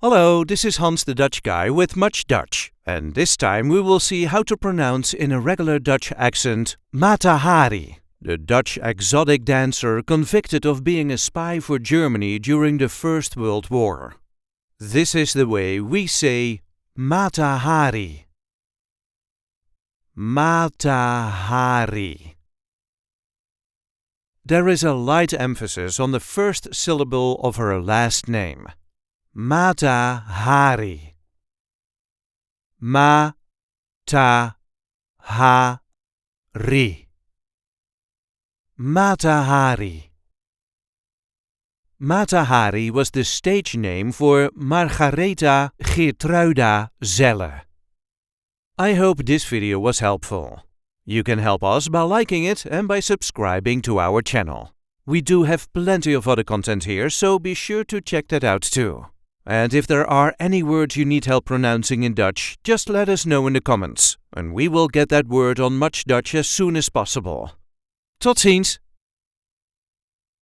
Hello, this is Hans the Dutch guy with Much Dutch, and this time we will see how to pronounce in a regular Dutch accent Matahari, the Dutch exotic dancer convicted of being a spy for Germany during the First World War. This is the way we say Matahari. Matahari. There is a light emphasis on the first syllable of her last name. Matahari. Ma-ta-ha-ri. Matahari. Matahari was the stage name for Margaretha Geertruida Zelle. I hope this video was helpful. You can help us by liking it and by subscribing to our channel. We do have plenty of other content here, so be sure to check that out too. And if there are any words you need help pronouncing in Dutch, just let us know in the comments, and we will get that word on Much Dutch as soon as possible. Tot ziens!